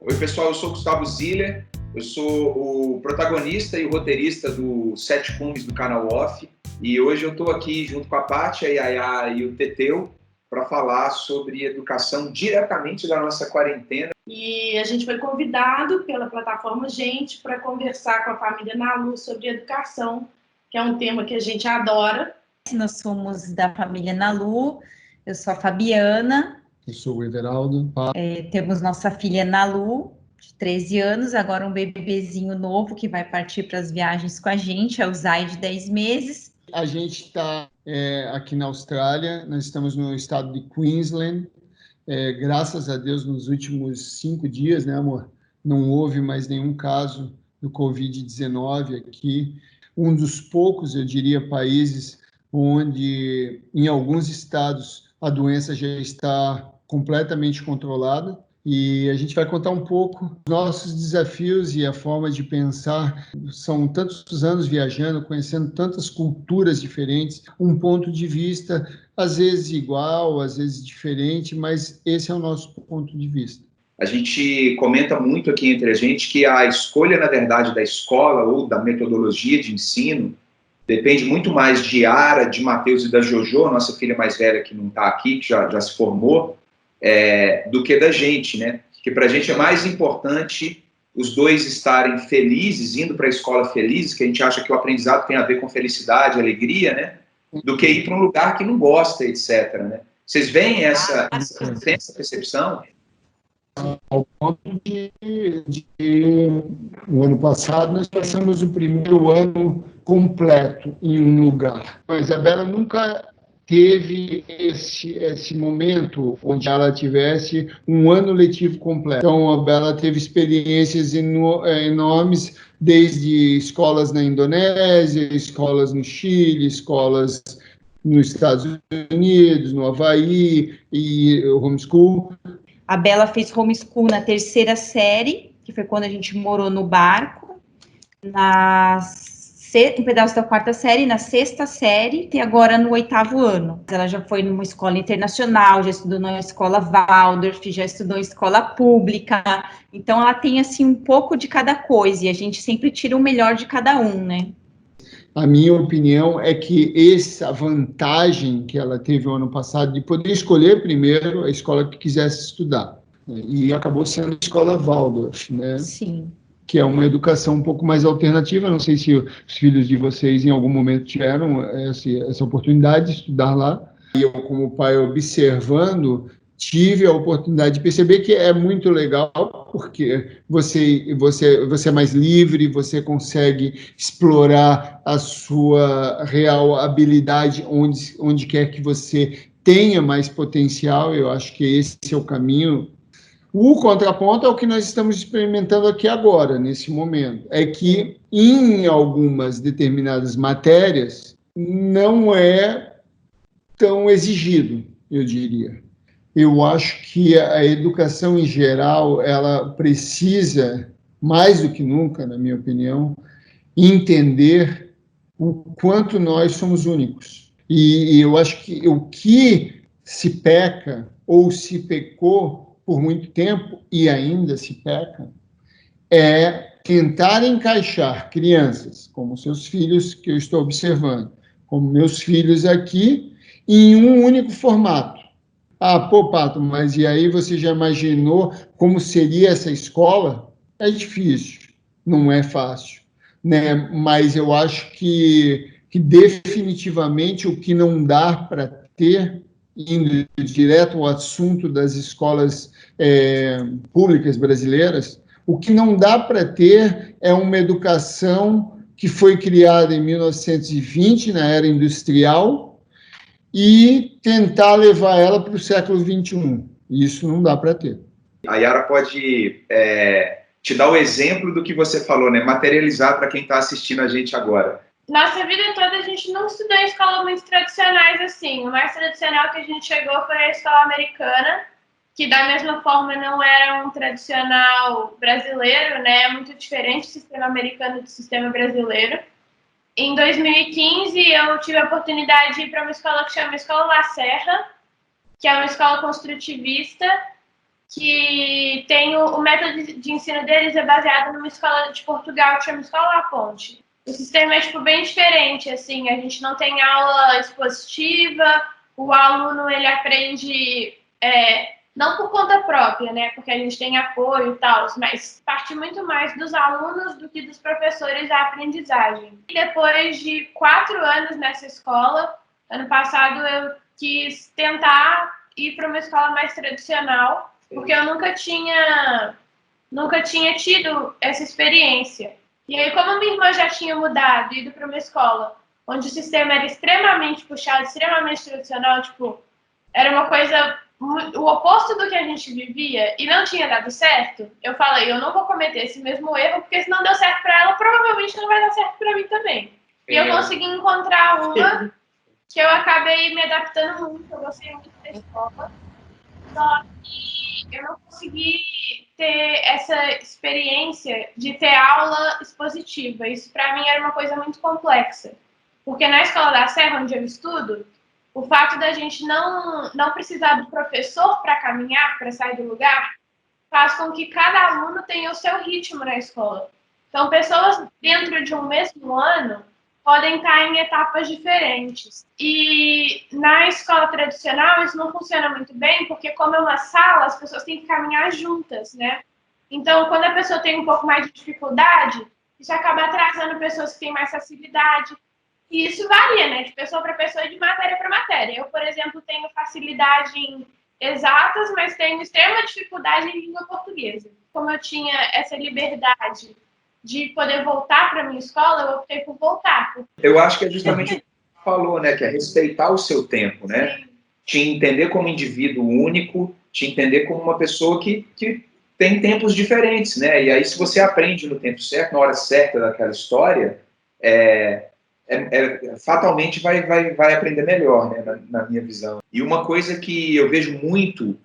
Oi, pessoal, eu sou Gustavo Ziller, eu sou o protagonista e o roteirista do Sete Cumes do canal Off, e hoje eu estou aqui junto com a Paty, a Yaya e o Teteu para falar sobre educação diretamente da nossa quarentena. E a gente foi convidado pela plataforma Gente para conversar com a família Nalu sobre educação, que é um tema que a gente adora. Nós somos da família Nalu, eu sou a Fabiana. Eu sou o Everaldo. Temos nossa filha Nalu, de 13 anos, agora um bebezinho novo que vai partir para as viagens com a gente, é o Zai, de 10 meses. A gente está aqui na Austrália, nós estamos no estado de Queensland. Graças a Deus, nos últimos 5 dias, né, amor? Não houve mais nenhum caso do Covid-19 aqui. Um dos poucos, eu diria, países onde, em alguns estados, a doença já está completamente controlada, e a gente vai contar um pouco dos nossos desafios e a forma de pensar. São tantos anos viajando, conhecendo tantas culturas diferentes, um ponto de vista às vezes igual, às vezes diferente, mas esse é o nosso ponto de vista. A gente comenta muito aqui entre a gente que a escolha, na verdade, da escola ou da metodologia de ensino depende muito mais de Yara, de Matheus e da Jojo, a nossa filha mais velha que não está aqui, que já se formou, do que da gente, né? Que para a gente é mais importante os dois estarem felizes, indo para a escola felizes, que a gente acha que o aprendizado tem a ver com felicidade, alegria, né? Do que ir para um lugar que não gosta, etc. Né? Vocês veem essa percepção? Ao ponto de no ano passado, nós passamos o primeiro ano completo em um lugar. A Isabela nunca teve esse momento onde ela tivesse um ano letivo completo. Então, a Bela teve experiências enormes, desde escolas na Indonésia, escolas no Chile, escolas nos Estados Unidos, no Havaí, e homeschool. A Bela fez homeschool na 3ª série, que foi quando a gente morou no barco, um pedaço da 4ª série, na 6ª série, e agora no 8º ano. Ela já foi numa escola internacional, já estudou na escola Waldorf, já estudou em escola pública, então ela tem, assim, um pouco de cada coisa, e a gente sempre tira o melhor de cada um, né? A minha opinião é que essa vantagem que ela teve no ano passado de poder escolher primeiro a escola que quisesse estudar, e acabou sendo a escola Waldorf, né? Sim. Que é uma educação um pouco mais alternativa. Não sei se os filhos de vocês em algum momento tiveram essa oportunidade de estudar lá. E eu, como pai, observando, tive a oportunidade de perceber que é muito legal, porque você é mais livre, você consegue explorar a sua real habilidade onde quer que você tenha mais potencial. Eu acho que esse é o caminho. O contraponto é o que nós estamos experimentando aqui agora, nesse momento. É que, em algumas determinadas matérias, não é tão exigido, eu diria. Eu acho que a educação em geral, ela precisa, mais do que nunca, na minha opinião, entender o quanto nós somos únicos. E eu acho que o que se peca ou se pecou por muito tempo, e ainda se peca, é tentar encaixar crianças, como seus filhos, que eu estou observando, como meus filhos aqui, em um único formato. Pato, mas e aí você já imaginou como seria essa escola? É difícil, não é fácil, né? Mas eu acho que definitivamente o que não dá para ter, indo direto ao assunto das escolas públicas brasileiras, o que não dá para ter é uma educação que foi criada em 1920, na era industrial, e tentar levar ela para o século XXI. Isso não dá para ter. A Yara pode te dar o exemplo do que você falou, né? Materializar para quem está assistindo a gente agora. Nossa vida toda a gente não estudou em escolas muito tradicionais assim. O mais tradicional que a gente chegou foi a escola americana, que da mesma forma não era um tradicional brasileiro, né? É muito diferente o sistema americano do sistema brasileiro. Em 2015, eu tive a oportunidade de ir para uma escola que chama Escola La Serra, que é uma escola construtivista, que tem o método de ensino deles é baseado numa escola de Portugal que chama Escola La Ponte. O sistema é, tipo, bem diferente, assim, a gente não tem aula expositiva, o aluno, ele aprende, não por conta própria, né, porque a gente tem apoio e tal, mas parte muito mais dos alunos do que dos professores a aprendizagem. E depois de 4 anos nessa escola, ano passado eu quis tentar ir para uma escola mais tradicional, porque eu nunca tinha tido essa experiência. E aí, como minha irmã já tinha mudado, ido para uma escola onde o sistema era extremamente puxado, extremamente tradicional, tipo, era uma coisa, o oposto do que a gente vivia, e não tinha dado certo, eu falei, eu não vou cometer esse mesmo erro, porque se não deu certo para ela, provavelmente não vai dar certo para mim também. E eu consegui encontrar uma que eu acabei me adaptando muito, eu gostei muito da escola, só que eu não consegui ter essa experiência de ter aula expositiva. Isso, para mim, era uma coisa muito complexa. Porque na Escola da Serra, onde eu estudo, o fato da gente não precisar do professor para caminhar, para sair do lugar, faz com que cada aluno tenha o seu ritmo na escola. Então, pessoas dentro de um mesmo ano podem estar em etapas diferentes. E na escola tradicional isso não funciona muito bem, porque como é uma sala, as pessoas têm que caminhar juntas, né? Então, quando a pessoa tem um pouco mais de dificuldade, isso acaba atrasando pessoas que têm mais facilidade. E isso varia, né? De pessoa para pessoa e de matéria para matéria. Eu, por exemplo, tenho facilidade em exatas, mas tenho extrema dificuldade em língua portuguesa. Como eu tinha essa liberdade de poder voltar para a minha escola, eu optei por voltar. Eu acho que é justamente o que você falou, né? Que é respeitar o seu tempo, né? Sim. Te entender como indivíduo único, te entender como uma pessoa que tem tempos diferentes, né? E aí, se você aprende no tempo certo, na hora certa daquela história, fatalmente vai aprender melhor, né? Na minha visão. E uma coisa que eu vejo muito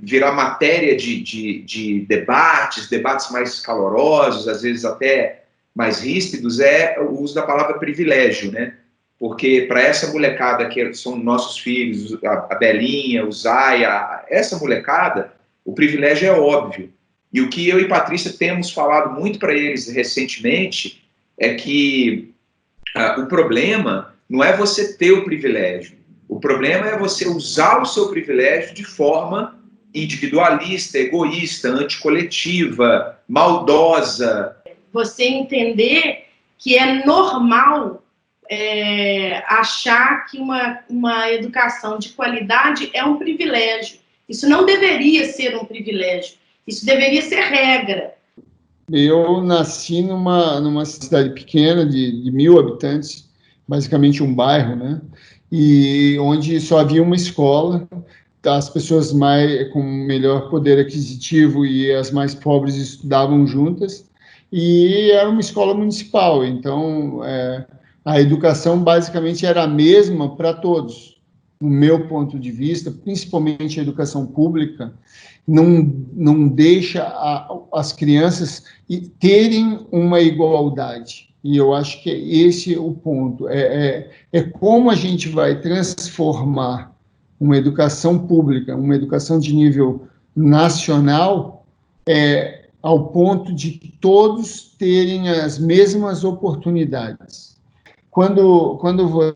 virar matéria de debates mais calorosos, às vezes até mais ríspidos, é o uso da palavra privilégio, né? Porque para essa molecada que são nossos filhos, a Belinha, o Zaya, essa molecada, o privilégio é óbvio. E o que eu e Patrícia temos falado muito para eles recentemente é que o problema não é você ter o privilégio. O problema é você usar o seu privilégio de forma individualista, egoísta, anticoletiva, maldosa. Você entender que é normal achar que uma educação de qualidade é um privilégio. Isso não deveria ser um privilégio. Isso deveria ser regra. Eu nasci numa cidade pequena de 1.000 habitantes, basicamente um bairro, né? E onde só havia uma escola. As pessoas com melhor poder aquisitivo e as mais pobres estudavam juntas, e era uma escola municipal, então a educação basicamente era a mesma para todos. No meu ponto de vista, principalmente a educação pública, não deixa as crianças terem uma igualdade. E eu acho que esse é o ponto. É como a gente vai transformar uma educação pública, uma educação de nível nacional, ao ponto de todos terem as mesmas oportunidades. Quando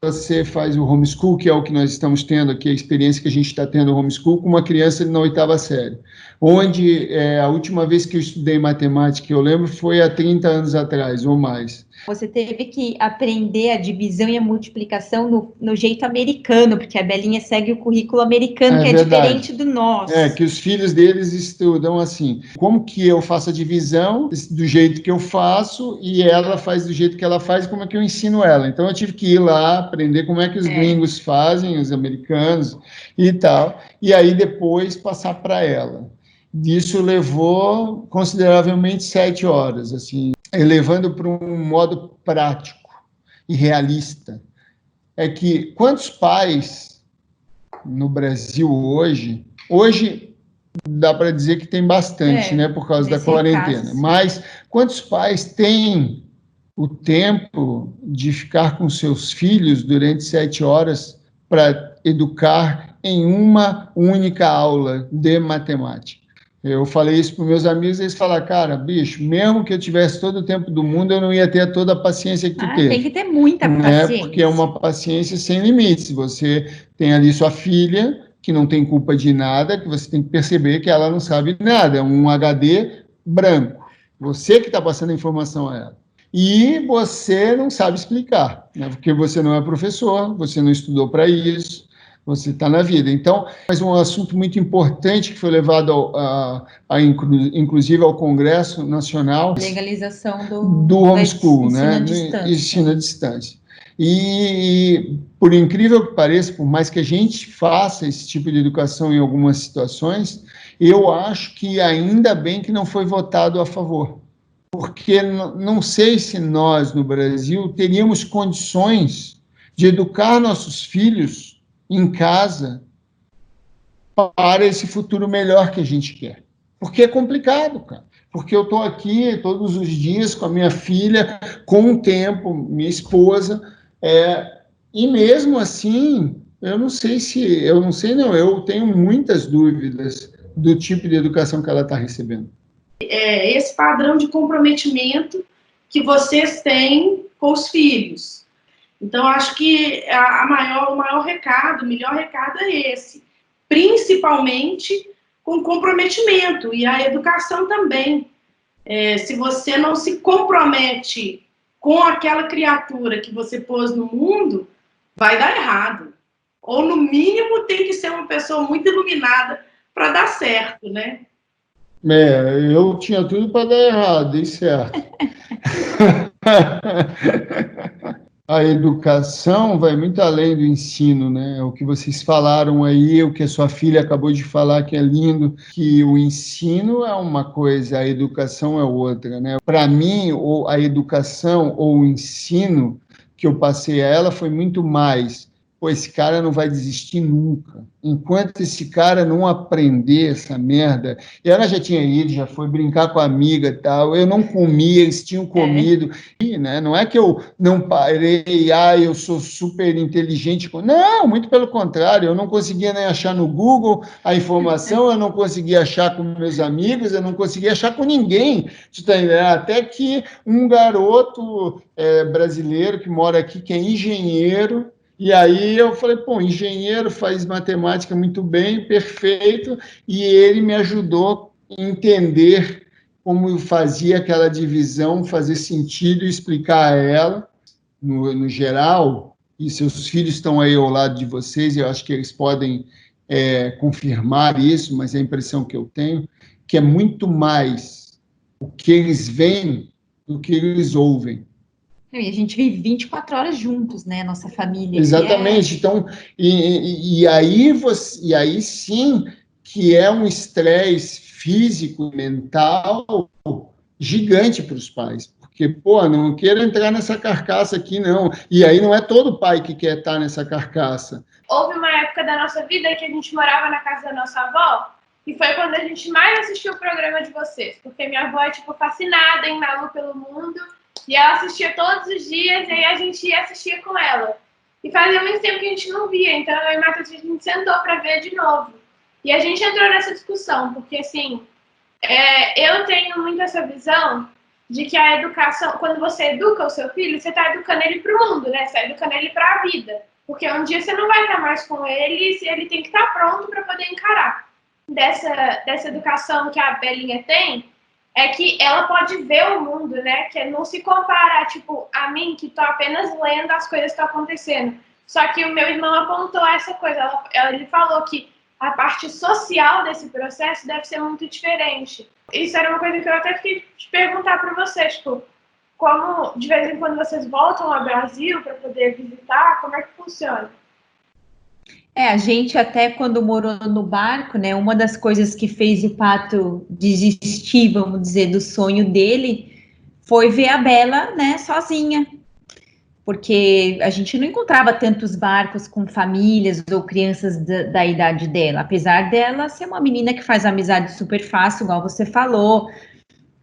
você faz o homeschool, que é o que nós estamos tendo aqui, a experiência que a gente está tendo no homeschool, com uma criança na 8ª série, onde a última vez que eu estudei matemática, eu lembro, foi há 30 anos atrás, ou mais. Você teve que aprender a divisão e a multiplicação no jeito americano, porque a Belinha segue o currículo americano, que é verdade. Diferente do nosso. Que os filhos deles estudam assim. Como que eu faço a divisão do jeito que eu faço e ela faz do jeito que ela faz e como é que eu ensino ela? Então eu tive que ir lá aprender como é que os gringos fazem, os americanos e tal, e aí depois passar para ela. Isso levou consideravelmente 7 horas, assim, levando para um modo prático e realista. É que quantos pais no Brasil hoje dá para dizer que tem bastante, né, por causa da quarentena, mas quantos pais têm o tempo de ficar com seus filhos durante 7 horas para educar em uma única aula de matemática. Eu falei isso para os meus amigos, eles falaram, cara, bicho, mesmo que eu tivesse todo o tempo do mundo, eu não ia ter toda a paciência que tu teve. Tem que ter muita paciência. Porque é uma paciência sem limites. Você tem ali sua filha, que não tem culpa de nada, que você tem que perceber que ela não sabe nada, é um HD branco. Você que está passando a informação a ela. E você não sabe explicar, né? Porque você não é professor, você não estudou para isso, você está na vida. Então, mas um assunto muito importante que foi levado, inclusive, ao Congresso Nacional... Legalização do homeschool, ensino né? à distância. Ensino à distância. E, por incrível que pareça, por mais que a gente faça esse tipo de educação em algumas situações, eu acho que ainda bem que não foi votado a favor. Porque não sei se nós, no Brasil, teríamos condições de educar nossos filhos em casa para esse futuro melhor que a gente quer. Porque é complicado, cara. Porque eu estou aqui todos os dias com a minha filha, com o tempo, minha esposa, e mesmo assim, eu tenho muitas dúvidas do tipo de educação que ela está recebendo. Esse padrão de comprometimento que vocês têm com os filhos. Então, acho que o maior recado, o melhor recado é esse. Principalmente com comprometimento, e a educação também. Se você não se compromete com aquela criatura que você pôs no mundo, vai dar errado. Ou, no mínimo, tem que ser uma pessoa muito iluminada para dar certo, né? Eu tinha tudo para dar errado, dei certo. A educação vai muito além do ensino, né? O que vocês falaram aí, o que a sua filha acabou de falar, que é lindo, que o ensino é uma coisa, a educação é outra, né? Para mim, a educação ou o ensino que eu passei a ela foi muito mais, esse cara não vai desistir nunca. Enquanto esse cara não aprender essa merda... E ela já tinha ido, já foi brincar com a amiga e tal, eu não comia, eles tinham comido. E, né, não é que eu não parei, eu sou super inteligente. Não, muito pelo contrário, eu não conseguia nem achar no Google a informação, eu não conseguia achar com meus amigos, eu não conseguia achar com ninguém. Até que um garoto brasileiro que mora aqui, que é engenheiro, e aí eu falei, engenheiro faz matemática muito bem, perfeito, e ele me ajudou a entender como fazia aquela divisão, fazer sentido e explicar a ela, no geral, e seus filhos estão aí ao lado de vocês, eu acho que eles podem confirmar isso, mas é a impressão que eu tenho, que é muito mais o que eles veem do que eles ouvem. E a gente vive 24 horas juntos, né? Nossa família. Exatamente. Então, e aí sim que é um estresse físico, mental gigante para os pais. Porque, não quero entrar nessa carcaça aqui, não. E aí não é todo pai que quer estar nessa carcaça. Houve uma época da nossa vida que a gente morava na casa da nossa avó, e foi quando a gente mais assistiu o programa de vocês. Porque minha avó é, fascinada em Malu pelo mundo. E ela assistia todos os dias, e aí a gente ia assistir com ela. E fazia muito tempo que a gente não via, então eu e Matheus, a gente sentou para ver de novo. E a gente entrou nessa discussão, porque, assim, eu tenho muito essa visão de que a educação, quando você educa o seu filho, você está educando ele para o mundo, né? Você está educando ele para a vida. Porque um dia você não vai estar mais com ele, e ele tem que estar pronto para poder encarar. Dessa educação que a Belinha tem, é que ela pode ver o mundo, né? Que não se comparar, a mim, que estou apenas lendo as coisas que estão acontecendo. Só que o meu irmão apontou essa coisa. Ele falou que a parte social desse processo deve ser muito diferente. Isso era uma coisa que eu até fiquei te perguntar para vocês, como de vez em quando vocês voltam ao Brasil para poder visitar, como é que funciona? A gente até quando morou no barco, né, uma das coisas que fez o Pato desistir, vamos dizer, do sonho dele, foi ver a Bela, né, sozinha. Porque a gente não encontrava tantos barcos com famílias ou crianças da idade dela, apesar dela ser uma menina que faz amizade super fácil, igual você falou.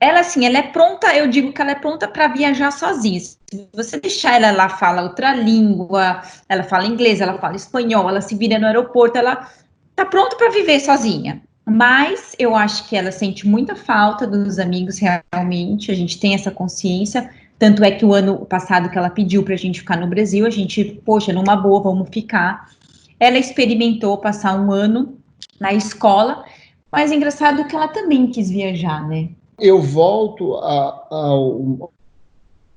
Ela, assim, ela é pronta, eu digo que ela é pronta para viajar sozinha. Se você deixar ela, ela fala outra língua, ela fala inglês, ela fala espanhol, ela se vira no aeroporto, ela tá pronta para viver sozinha. Mas eu acho que ela sente muita falta dos amigos realmente, a gente tem essa consciência. Tanto é que o ano passado que ela pediu para a gente ficar no Brasil, a gente, poxa, numa boa, vamos ficar. Ela experimentou passar um ano na escola, mas é engraçado que ela também quis viajar, né? Eu volto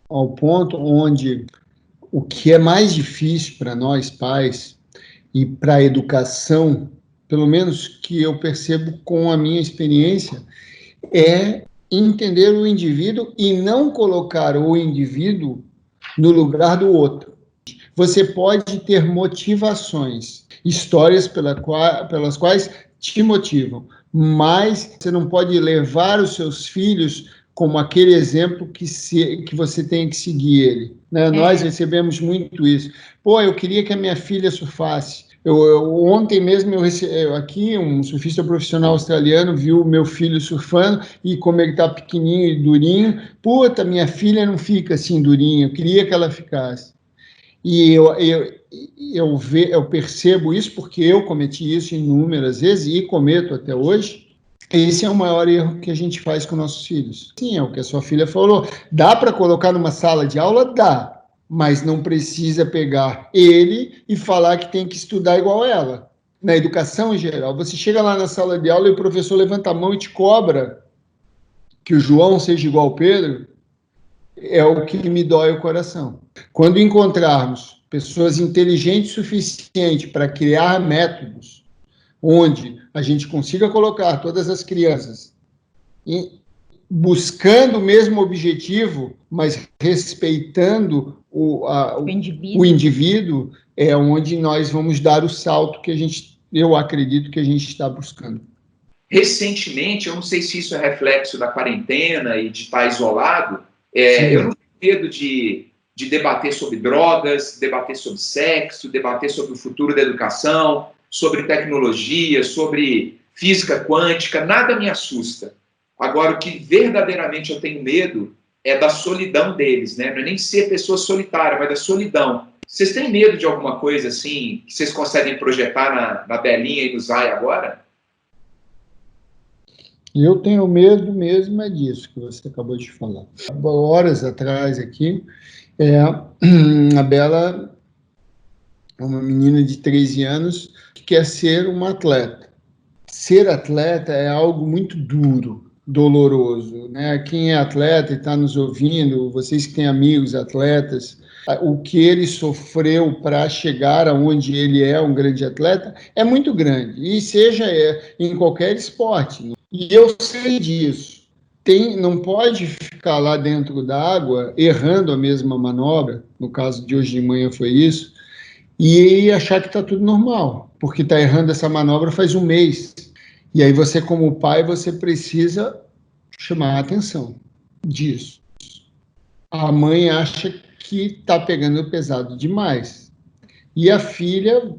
ao ponto onde o que é mais difícil para nós pais e para a educação, pelo menos que eu percebo com a minha experiência, é entender o indivíduo e não colocar o indivíduo no lugar do outro. Você pode ter motivações, histórias pelas quais te motivam, mas você não pode levar os seus filhos como aquele exemplo que você tem que seguir ele. Né? Nós recebemos muito isso. Pô, eu queria que a minha filha surfasse. Ontem mesmo, aqui, um surfista profissional australiano viu meu filho surfando e como ele está pequenininho e durinho, puta, minha filha não fica assim durinha, eu queria que ela ficasse. E eu percebo isso porque eu cometi isso inúmeras vezes e cometo até hoje. Esse é o maior erro que a gente faz com nossos filhos. Sim, é o que a sua filha falou. Dá para colocar numa sala de aula? Dá. Mas não precisa pegar ele e falar que tem que estudar igual ela. Na educação em geral, você chega lá na sala de aula e o professor levanta a mão e te cobra que o João seja igual ao Pedro, é o que me dói o coração. Quando encontrarmos pessoas inteligentes o suficiente para criar métodos onde a gente consiga colocar todas as crianças buscando o mesmo objetivo, mas respeitando o indivíduo, é onde nós vamos dar o salto que eu acredito que a gente está buscando. Recentemente, eu não sei se isso é reflexo da quarentena e de estar isolado, eu não tenho medo de debater sobre drogas, debater sobre sexo, debater sobre o futuro da educação, sobre tecnologia, sobre física quântica, nada me assusta. Agora, o que verdadeiramente eu tenho medo é da solidão deles, né? Não é nem ser pessoa solitária, mas da solidão. Vocês têm medo de alguma coisa assim que vocês conseguem projetar na Belinha e no Zay agora? Eu tenho medo mesmo disso que você acabou de falar. Horas atrás aqui, a Bela é uma menina de 13 anos que quer ser uma atleta. Ser atleta é algo muito duro, doloroso, né? Quem é atleta e está nos ouvindo, vocês que têm amigos atletas, o que ele sofreu para chegar aonde ele é um grande atleta é muito grande, e seja em qualquer esporte. E eu sei disso. Não pode ficar lá dentro da água errando a mesma manobra, no caso de hoje de manhã foi isso, e achar que está tudo normal, porque está errando essa manobra faz um mês. E aí você, como pai, você precisa chamar a atenção disso. A mãe acha que está pegando pesado demais. E a filha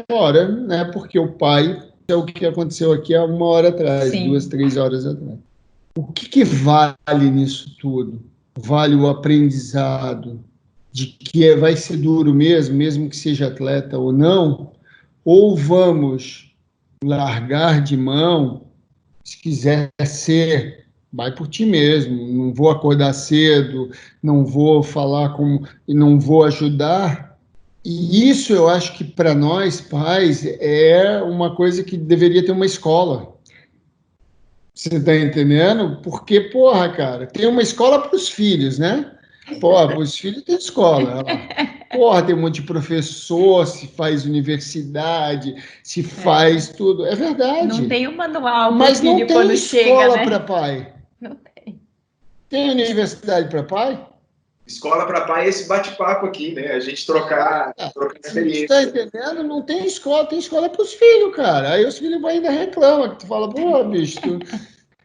chora, né, porque o pai é o que aconteceu aqui há 1 hora atrás, Sim. 2, 3 horas atrás. O que vale nisso tudo? Vale o aprendizado de que vai ser duro mesmo que seja atleta ou não? Ou vamos largar de mão, se quiser ser, vai por ti mesmo, não vou acordar cedo, não vou falar não vou ajudar. E isso eu acho que para nós pais é uma coisa que deveria ter uma escola. Você está entendendo? Porque, porra, cara, tem uma escola para os filhos, né? Porra, para os filhos tem escola. Porra, tem um monte de professor, se faz universidade, se faz tudo. É verdade. Não tem um manual mas filho não tem quando escola chega, né? para pai. Não tem. Tem universidade para pai? Escola para pai é esse bate-papo aqui, né? A gente trocar experiência. Você está entendendo? Não tem escola para os filhos, cara. Aí os filhos ainda reclamam, que tu fala, pô, bicho.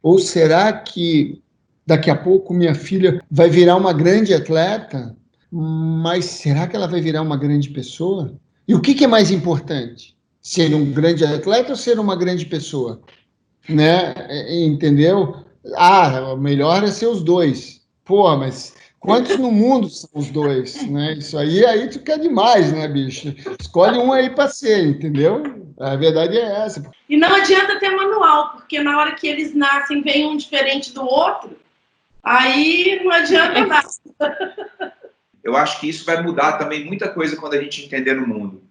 Ou será que daqui a pouco minha filha vai virar uma grande atleta, mas será que ela vai virar uma grande pessoa? E o que é mais importante? Ser um grande atleta ou ser uma grande pessoa? Né? Entendeu? O melhor é ser os dois. Pô, mas quantos no mundo são os dois, né? Isso aí tu quer demais, né, bicho? Escolhe um aí para ser, entendeu? A verdade é essa. E não adianta ter manual, porque na hora que eles nascem, vem um diferente do outro, aí não adianta nada. Eu acho que isso vai mudar também muita coisa quando a gente entender no mundo.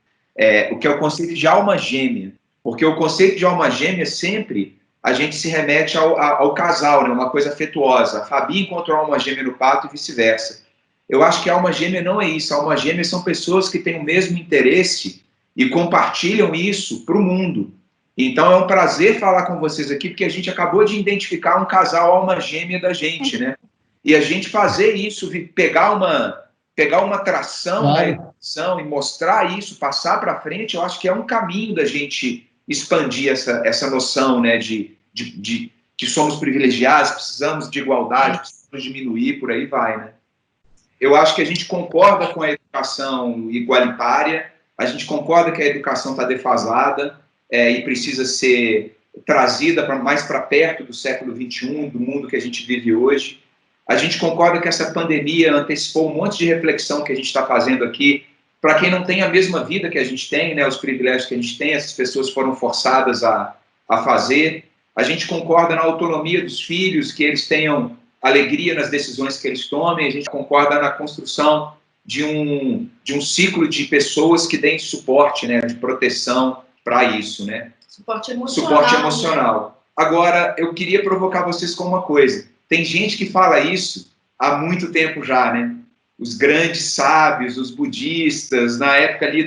O que é o conceito de alma gêmea. Porque o conceito de alma gêmea sempre a gente se remete ao casal, né? Uma coisa afetuosa. A Fabi encontrou a alma gêmea no pato e vice-versa. Eu acho que a alma gêmea não é isso. A alma gêmea são pessoas que têm o mesmo interesse e compartilham isso para o mundo. Então é um prazer falar com vocês aqui, porque a gente acabou de identificar um casal alma gêmea da gente, né? E a gente fazer isso, pegar uma atração na educação e mostrar isso, passar para frente, eu acho que é um caminho da gente expandir essa noção, né, de que somos privilegiados, precisamos de igualdade, precisamos diminuir, por aí vai, né? Eu acho que a gente concorda com a educação igualitária, a gente concorda que a educação está defasada e precisa ser trazida mais para perto do século XXI, do mundo que a gente vive hoje. A gente concorda que essa pandemia antecipou um monte de reflexão que a gente está fazendo aqui. Para quem não tem a mesma vida que a gente tem, né, os privilégios que a gente tem, essas pessoas foram forçadas a fazer. A gente concorda na autonomia dos filhos, que eles tenham alegria nas decisões que eles tomem. A gente concorda na construção de um ciclo de pessoas que deem suporte, né, de proteção para isso, né? Suporte emocional. Suporte emocional. Agora, eu queria provocar vocês com uma coisa. Tem gente que fala isso há muito tempo já, né? Os grandes sábios, os budistas, na época ali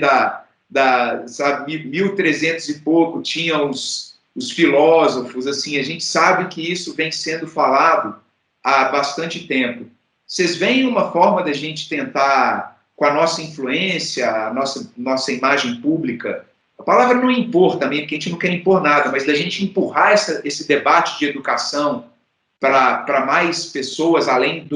sabe, 1300 e pouco, tinham os filósofos, assim, a gente sabe que isso vem sendo falado há bastante tempo. Vocês veem uma forma da gente tentar, com a nossa influência, a nossa imagem pública, a palavra não impor também, porque a gente não quer impor nada, mas da gente empurrar esse debate de educação para mais pessoas, além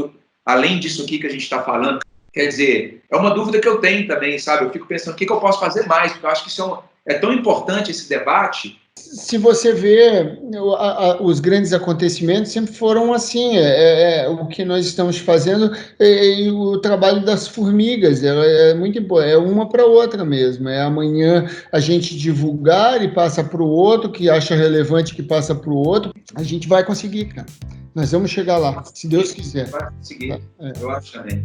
disso aqui que a gente está falando. Quer dizer, é uma dúvida que eu tenho também, sabe? Eu fico pensando o que eu posso fazer mais, porque eu acho que isso é tão importante, esse debate. Se você vê, os grandes acontecimentos sempre foram assim, o que nós estamos fazendo, e o trabalho das formigas, é muito importante, é uma para outra mesmo, amanhã a gente divulgar e passa para o outro, que acha relevante que passa para o outro, a gente vai conseguir, cara. Nós vamos chegar lá, se Deus quiser. Vai conseguir, eu acho também.